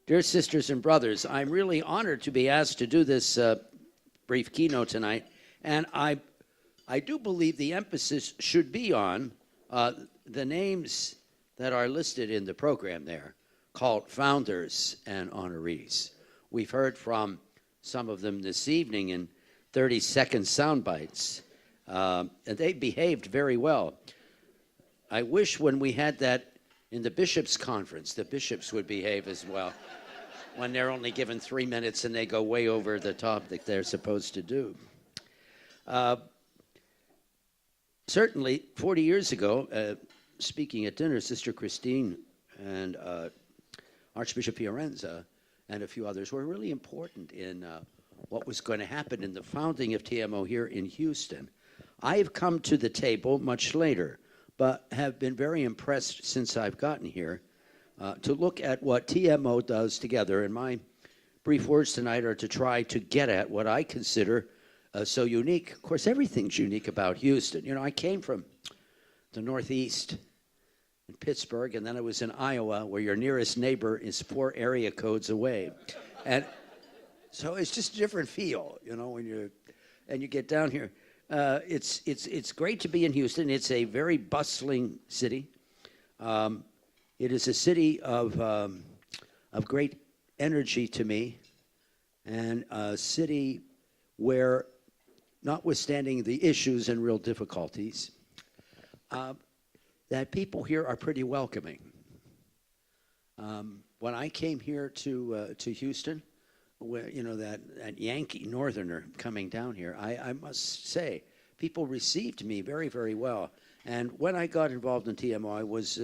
Dear sisters and brothers, I'm really honored to be asked to do this brief keynote tonight, and I do believe the emphasis should be on the names that are listed in the program there, called founders and honorees. We've heard from some of them this evening in 30-second sound bites, and they behaved very well. I wish when we had that in the bishops' conference, the bishops would behave as well when they're only given 3 minutes and they go way over the top that they're supposed to do. Certainly, 40 years ago, speaking at dinner, Sister Christine and Archbishop Fiorenza and a few others were really important in what was going to happen in the founding of TMO here in Houston. I have come to the table much later, but have been very impressed since I've gotten here to look at what TMO does together. And my brief words tonight are to try to get at what I consider so unique. Of course, everything's unique about Houston. You know, I came from the Northeast in Pittsburgh, and then I was in Iowa, where your nearest neighbor is 4 area codes away. And so it's just a different feel, you know, when you get down here. It's great to be in Houston. It's a very bustling city. It is a city of great energy to me, and a city where, notwithstanding the issues and real difficulties, that people here are pretty welcoming. When I came here to Houston, where, you know, that Yankee Northerner coming down here, I must say, people received me very, very well. And when I got involved in TMO, I was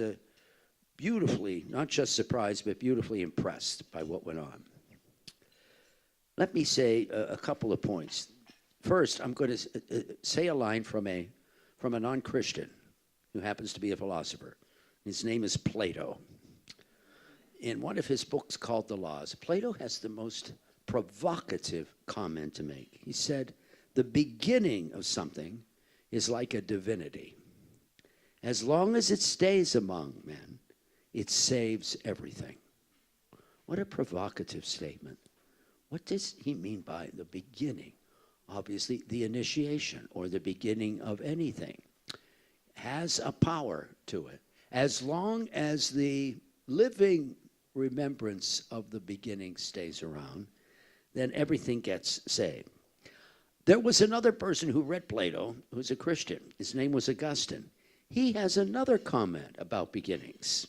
beautifully, not just surprised, but beautifully impressed by what went on. Let me say a couple of points. First, I'm going to say a line from a non-Christian who happens to be a philosopher. His name is Plato. In one of his books called The Laws, Plato has the most provocative comment to make. He said, the beginning of something is like a divinity. As long as it stays among men, it saves everything. What a provocative statement. What does he mean by the beginning? Obviously, the initiation or the beginning of anything has a power to it. As long as the living remembrance of the beginning stays around, then everything gets saved. There was another person who read Plato who's a Christian. His name was Augustine. He has another comment about beginnings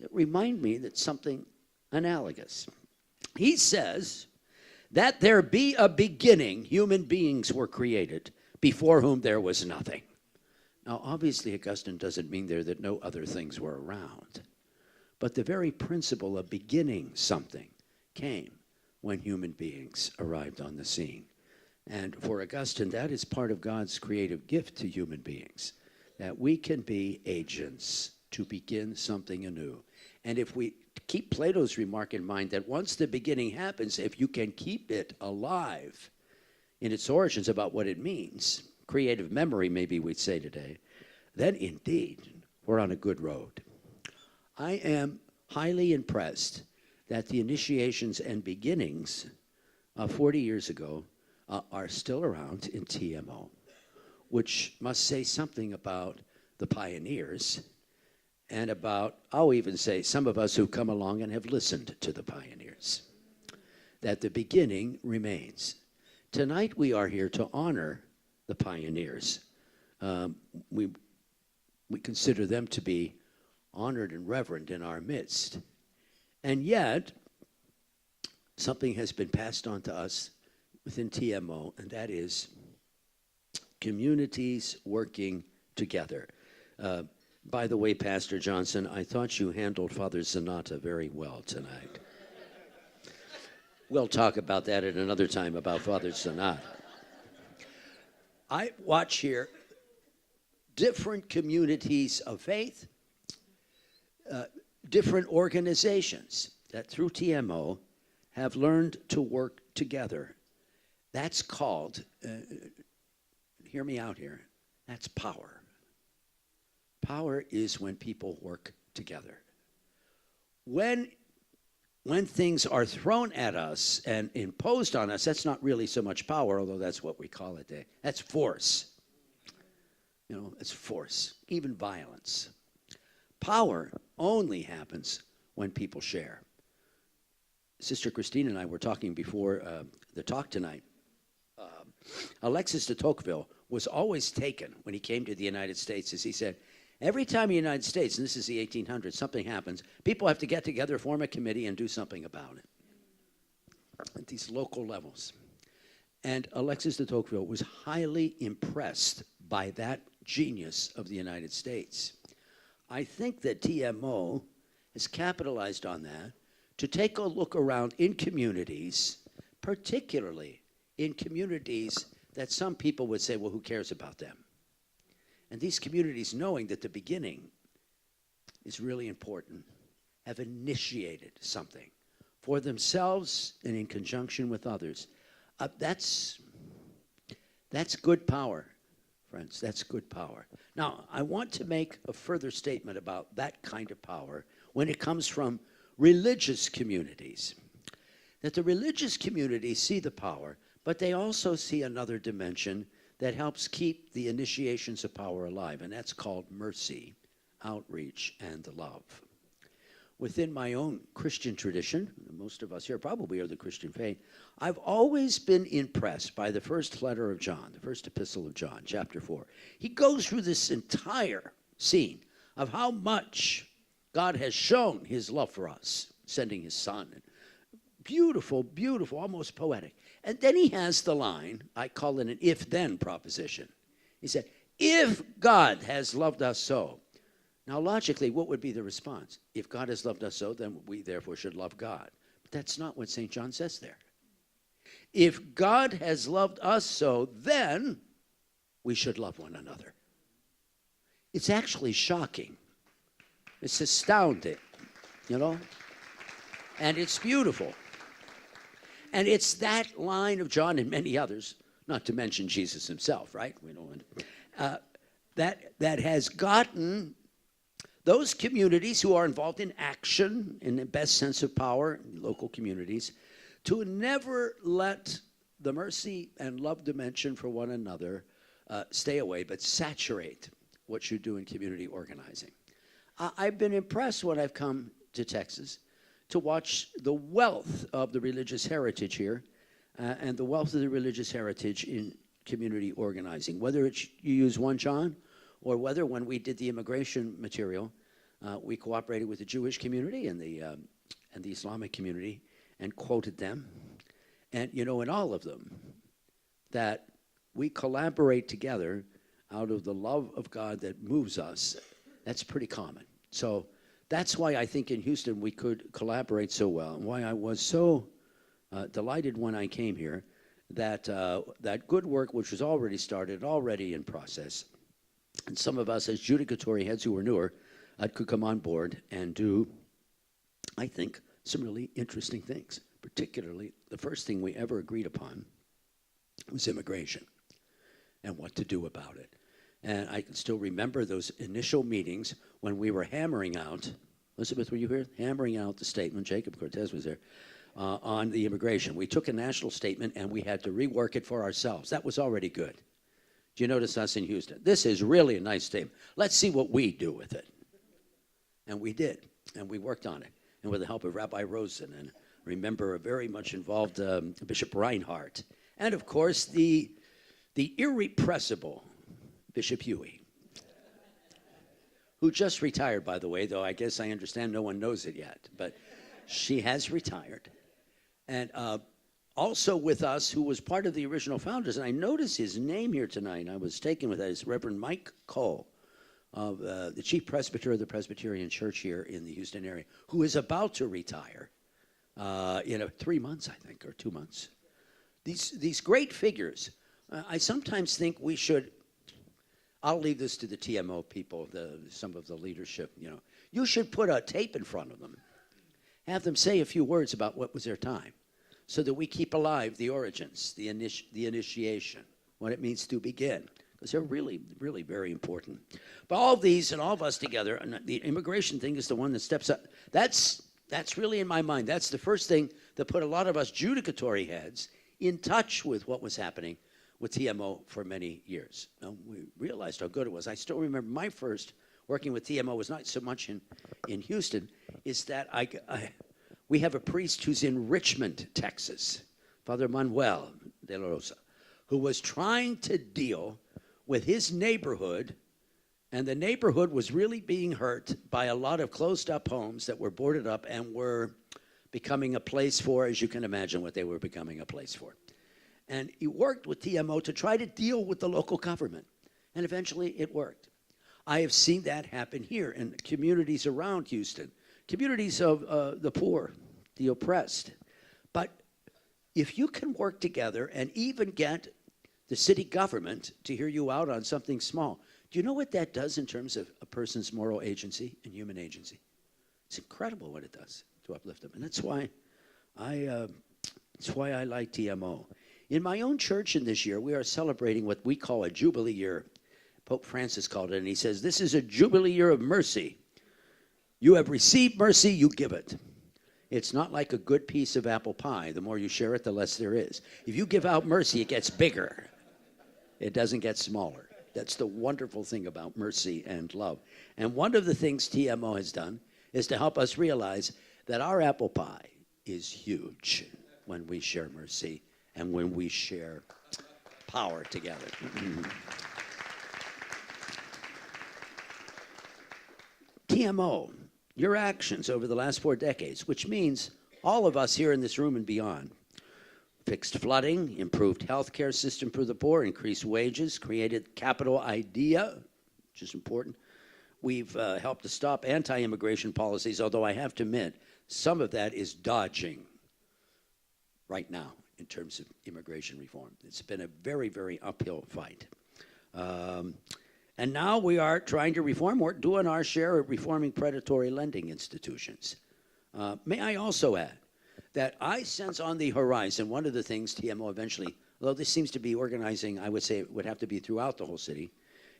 that remind me that something analogous. He says that there be a beginning, human beings were created, before whom there was nothing. Now, obviously, Augustine doesn't mean there that no other things were around. But the very principle of beginning something came when human beings arrived on the scene. And for Augustine, that is part of God's creative gift to human beings, that we can be agents to begin something anew. And if we keep Plato's remark in mind that once the beginning happens, if you can keep it alive in its origins about what it means, creative memory, maybe we'd say today, then indeed we're on a good road. I am highly impressed that the initiations and beginnings of 40 years ago are still around in TMO, which must say something about the pioneers and about, I'll even say, some of us who come along and have listened to the pioneers, that the beginning remains. Tonight we are here to honor the pioneers. We consider them to be honored and reverent in our midst. And yet, something has been passed on to us within TMO, and that is communities working together. By the way, Pastor Johnson, I thought you handled Father Zanata very well tonight. We'll talk about that at another time about Father Zanata. I watch here different communities of faith, different organizations that through TMO have learned to work together. That's called, hear me out here, that's power. Power is when people work together. When when things are thrown at us and imposed on us, that's not really so much power, although that's what we call it. That's force. You know, it's force, even violence. Power only happens when people share. Sister Christine and I were talking before the talk tonight. Alexis de Tocqueville was always taken when he came to the United States, as he said, every time in the United States, and this is the 1800s, something happens, people have to get together, form a committee, and do something about it at these local levels. And Alexis de Tocqueville was highly impressed by that genius of the United States. I think that TMO has capitalized on that to take a look around in communities, particularly in communities that some people would say, well, who cares about them? And these communities, knowing that the beginning is really important, have initiated something for themselves and in conjunction with others. That's good power, friends. That's good power. Now, I want to make a further statement about that kind of power when it comes from religious communities. That the religious communities see the power, but they also see another dimension that helps keep the initiations of power alive, and that's called mercy, outreach, and love. Within my own Christian tradition, most of us here probably are the Christian faith, I've always been impressed by the first letter of John, the first epistle of John, chapter 4. He goes through this entire scene of how much God has shown his love for us, sending his son. Beautiful, beautiful, almost poetic. And then he has the line, I call it an if-then proposition. He said, if God has loved us so. Now, logically, what would be the response? If God has loved us so, then we therefore should love God. But that's not what St. John says there. If God has loved us so, then we should love one another. It's actually shocking. It's astounding, you know? And it's beautiful. And it's that line of John and many others, not to mention Jesus himself, right? We don't want that has gotten those communities who are involved in action, in the best sense of power, local communities, to never let the mercy and love dimension for one another stay away, but saturate what you do in community organizing. I've been impressed when I've come to Texas to watch the wealth of the religious heritage here and the wealth of the religious heritage in community organizing, whether it's you use 1 John or whether when we did the immigration material, we cooperated with the Jewish community and the Islamic community and quoted them. And, you know, in all of them, that we collaborate together out of the love of God that moves us. That's pretty common. So that's why I think in Houston we could collaborate so well, and why I was so delighted when I came here that that good work, which was already started, already in process, and some of us as judicatory heads who were newer could come on board and do, I think, some really interesting things. Particularly, the first thing we ever agreed upon was immigration and what to do about it. And I can still remember those initial meetings when we were hammering out, Elizabeth, were you here? Hammering out the statement, Jacob Cortez was there, on the immigration. We took a national statement and we had to rework it for ourselves. That was already good. Do you notice us in Houston? This is really a nice statement. Let's see what we do with it. And we did, and we worked on it. And with the help of Rabbi Rosen, and remember a very much involved Bishop Reinhardt, and of course the irrepressible Bishop Huey, who just retired, by the way, though I guess I understand no one knows it yet, but she has retired. And also with us, who was part of the original founders, and I noticed his name here tonight, and I was taken with that, is Reverend Mike Cole, of the chief presbyter of the Presbyterian Church here in the Houston area, who is about to retire in 3 months, I think, or 2 months. These great figures, I sometimes think we should, I'll leave this to the TMO people, some of the leadership, you know. You should put a tape in front of them. Have them say a few words about what was their time so that we keep alive the origins, the initiation, what it means to begin, because they're really, really very important. But all of these and all of us together, and the immigration thing is the one that steps up. That's That's really in my mind. That's the first thing that put a lot of us judicatory heads in touch with what was happening with TMO for many years. We realized how good it was. I still remember my first working with TMO was not so much in Houston, is that we have a priest who's in Richmond, Texas, Father Manuel de la Rosa, who was trying to deal with his neighborhood, and the neighborhood was really being hurt by a lot of closed-up homes that were boarded up and were becoming a place for, as you can imagine what they were becoming a place for. And he worked with TMO to try to deal with the local government, and eventually it worked. I have seen that happen here in communities around Houston, communities of the poor, the oppressed. But if you can work together and even get the city government to hear you out on something small, do you know what that does in terms of a person's moral agency and human agency? It's incredible what it does to uplift them. And that's why I like TMO. In my own church in this year, we are celebrating what we call a Jubilee year. Pope Francis called it, and he says, this is a Jubilee year of mercy. You have received mercy, you give it. It's not like a good piece of apple pie. The more you share it, the less there is. If you give out mercy, it gets bigger. It doesn't get smaller. That's the wonderful thing about mercy and love. And one of the things TMO has done is to help us realize that our apple pie is huge when we share mercy and when we share power together. TMO, your actions over the last 4 decades, which means all of us here in this room and beyond, fixed flooding, improved healthcare system for the poor, increased wages, created capital idea, which is important. We've helped to stop anti-immigration policies, although I have to admit, some of that is dodging right now in terms of immigration reform. It's been a very, very uphill fight. And now we are trying to reform. We're doing our share of reforming predatory lending institutions. May I also add that I sense on the horizon, one of the things TMO eventually, although this seems to be organizing, I would say it would have to be throughout the whole city,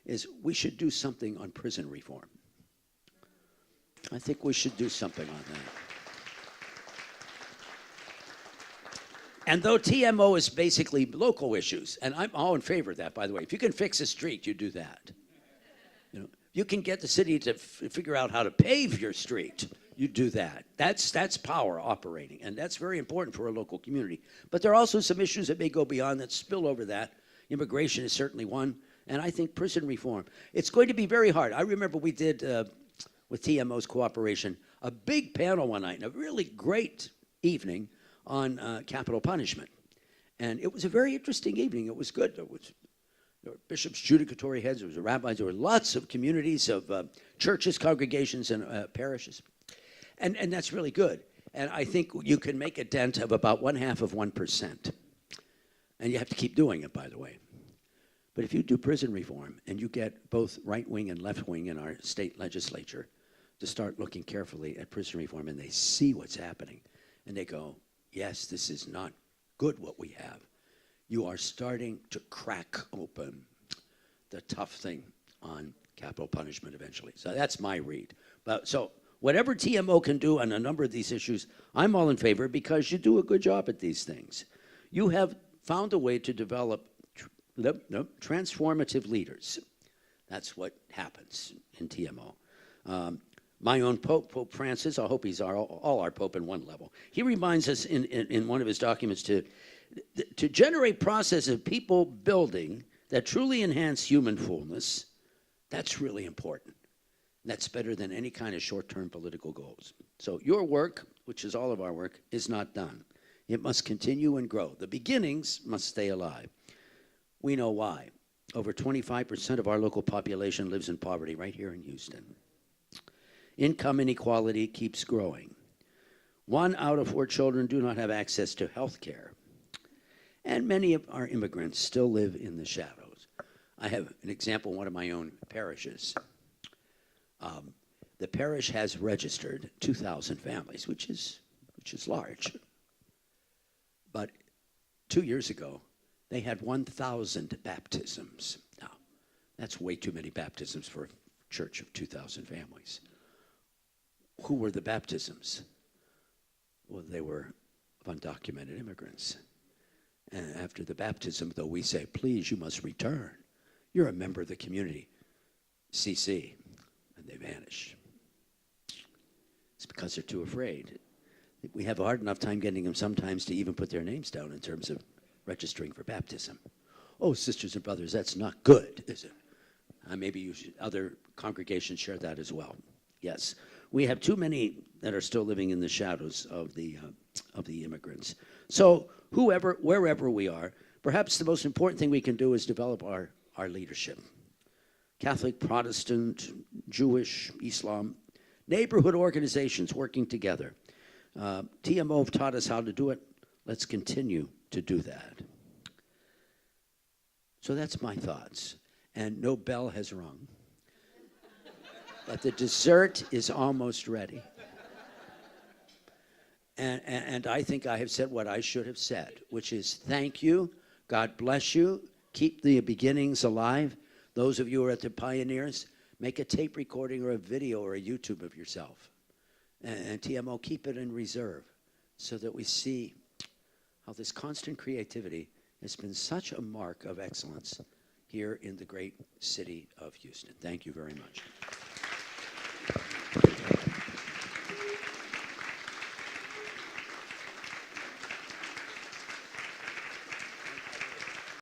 is we should do something on prison reform. I think we should do something on that. And though TMO is basically local issues, and I'm all in favor of that, by the way. If you can fix a street, you do that. You know, you can get the city to figure out how to pave your street, you do that. That's power operating, and that's very important for a local community. But there are also some issues that may go beyond that, spill over that. Immigration is certainly one, and I think prison reform. It's going to be very hard. I remember we did, with TMO's cooperation, a big panel one night, and a really great evening on capital punishment. And it was a very interesting evening. It was good. There were bishops, judicatory heads, there was rabbis, there were lots of communities of churches, congregations, and parishes. And that's really good. And I think you can make a dent of about 0.5%. And you have to keep doing it, by the way. But if you do prison reform and you get both right wing and left wing in our state legislature to start looking carefully at prison reform, and they see what's happening, and they go, yes, this is not good what we have. You are starting to crack open the tough thing on capital punishment eventually. So that's my read. But so whatever TMO can do on a number of these issues, I'm all in favor because you do a good job at these things. You have found a way to develop transformative leaders. That's what happens in TMO. My own Pope, Pope Francis, I hope he's all our Pope in one level. He reminds us in one of his documents to generate process of people building that truly enhance human fullness. That's really important. That's better than any kind of short-term political goals. So your work, which is all of our work, is not done. It must continue and grow. The beginnings must stay alive. We know why. Over 25% of our local population lives in poverty right here in Houston. Income inequality keeps growing. 1 out of 4 children do not have access to health care. And many of our immigrants still live in the shadows. I have an example in one of my own parishes. The parish has registered 2,000 families, which is large. But 2 years ago, they had 1,000 baptisms. Now, that's way too many baptisms for a church of 2,000 families. Who were the baptisms? Well, they were of undocumented immigrants. And after the baptism, though, we say, please, you must return. You're a member of the community. CC. And they vanish. It's because they're too afraid. We have a hard enough time getting them sometimes to even put their names down in terms of registering for baptism. Oh, sisters and brothers, that's not good, is it? Maybe other congregations share that as well. Yes, we have too many that are still living in the shadows of the immigrants. So wherever we are, perhaps the most important thing we can do is develop our leadership. Catholic, Protestant, Jewish, Islam, neighborhood organizations working together. TMO have taught us how to do it. Let's continue to do that. So that's my thoughts. And no bell has rung. But the dessert is almost ready. And I think I have said what I should have said, which is thank you, God bless you, keep the beginnings alive. Those of you who are at the Pioneers, make a tape recording or a video or a YouTube of yourself. And TMO, keep it in reserve so that we see how this constant creativity has been such a mark of excellence here in the great city of Houston. Thank you very much.